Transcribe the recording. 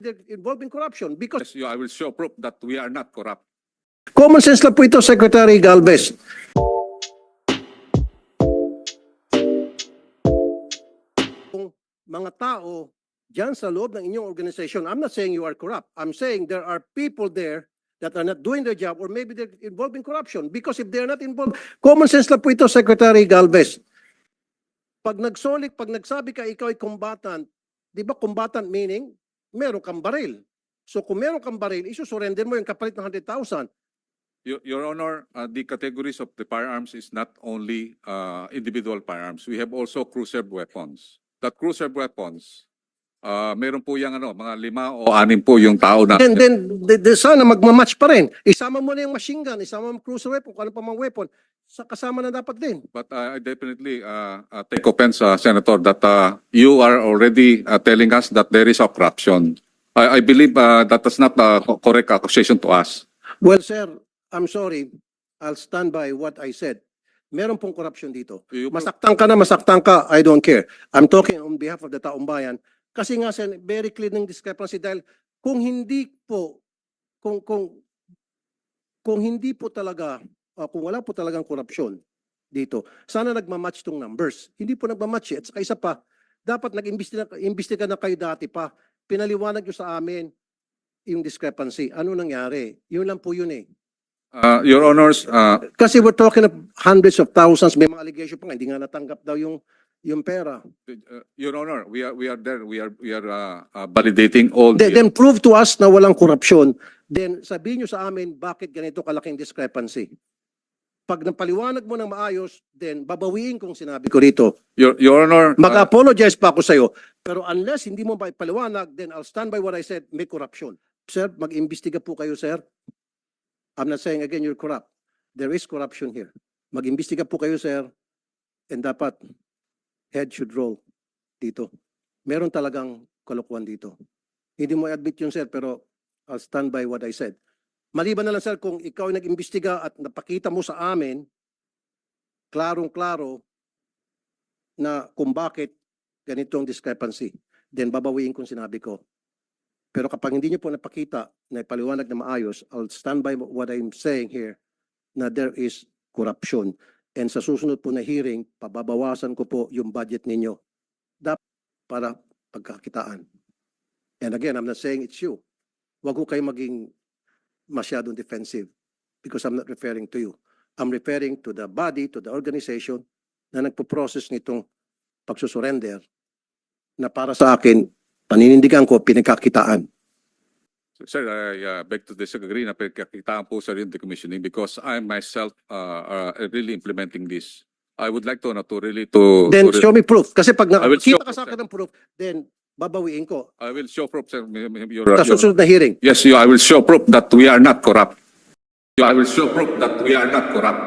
they're involved in corruption because Yes, I will show proof that we are not corrupt. common sense lang po ito, Secretary Galvez. Kung mga tao dyan sa loob ng inyong organization, I'm not saying you are corrupt. I'm saying there are people there that are not doing their job or maybe they're involved in corruption. Because if they're not involved, common sense lang po ito, Secretary Galvez. Pag nagsabi ka ikaw ay combatant, di ba combatant meaning meron kang baril. So kung meron kang baril, isusurrender mo yung kapalit ng 100,000. Your Honor, the categories of the firearms is not only individual firearms. We have also cruiser weapons. That cruiser weapons, meron po yung mga 5 o 6 po yung tao na. And then sana magmamatch pa rin. Isama mo na yung machine gun, isama mo yung cruiser weapon, kung ano pa mang weapon, kasama na dapat din. But I definitely take offense, Senator, that you are already telling us that there is a corruption. I believe that is not a correct accusation to us. Well, sir, I'm sorry. I'll stand by what I said. Meron pong corruption dito. Masaktan ka na, masaktan ka, I don't care. I'm talking on behalf of the taong bayan. Kasi nga, sir, very clear ng discrepancy dahil kung hindi po, kung hindi po talaga, kung wala po talagang korupsyon dito, sana nagmamatch tong numbers. Hindi po nagmamatch eh. At saka isa pa, dapat nag-imbestiga na kayo dati pa. Pinaliwanag nyo sa amin yung discrepancy. Ano nangyari? Yun lang po yun eh. Your Honors, Kasi we're talking of hundreds of thousands, may mga allegation pa nga, hindi nga natanggap daw yung pera. Your Honor, we are there. We are validating all. Then prove to us na walang korupsyon. Then sabihin nyo sa amin bakit ganito kalaking discrepancy. Pag napaliwanag mo ng maayos, then babawiin kung sinabi ko rito. Your Honor, Mag-apologize pa ako sa iyo. Pero unless hindi mo paliwanag, then I'll stand by what I said, may corruption. Sir, mag-imbestiga po kayo, sir. I'm not saying again you're corrupt. There is corruption here. Mag-imbestiga po kayo, sir. And dapat head should roll dito. Meron talagang kalokohan dito. Hindi mo i-admit yun, sir, pero I'll stand by what I said. Maliban na lang, sir, kung ikaw ay nag-imbestiga at napakita mo sa amin, klarong-klaro na kung bakit ganitong discrepancy, then babawiin kung sinabi ko. Pero kapag hindi niyo po napakita na ipaliwanag na maayos, I'll stand by what I'm saying here na there is corruption. And sa susunod po na hearing, pababawasan ko po yung budget ninyo dapat para pagkakitaan. And again, I'm not saying it's you. Huwag ko kayo maging masyadong defensive because I'm not referring to you. I'm referring to the body, to the organization na nagpo-process nitong pagsusurrender na para sa akin, paninindigan ko, pinagkakitaan. Sir, I beg to disagree na pinagkakitaan po sa rin decommissioning because I myself really implementing this. I would like to really to. Then show me proof. Kasi pag I will show nakita ka sa proof, akin ng proof, then babawiin ko. I will show proof, sir. Sa susunod na hearing. Yes, I will show proof that we are not corrupt. I will show proof that we are not corrupt.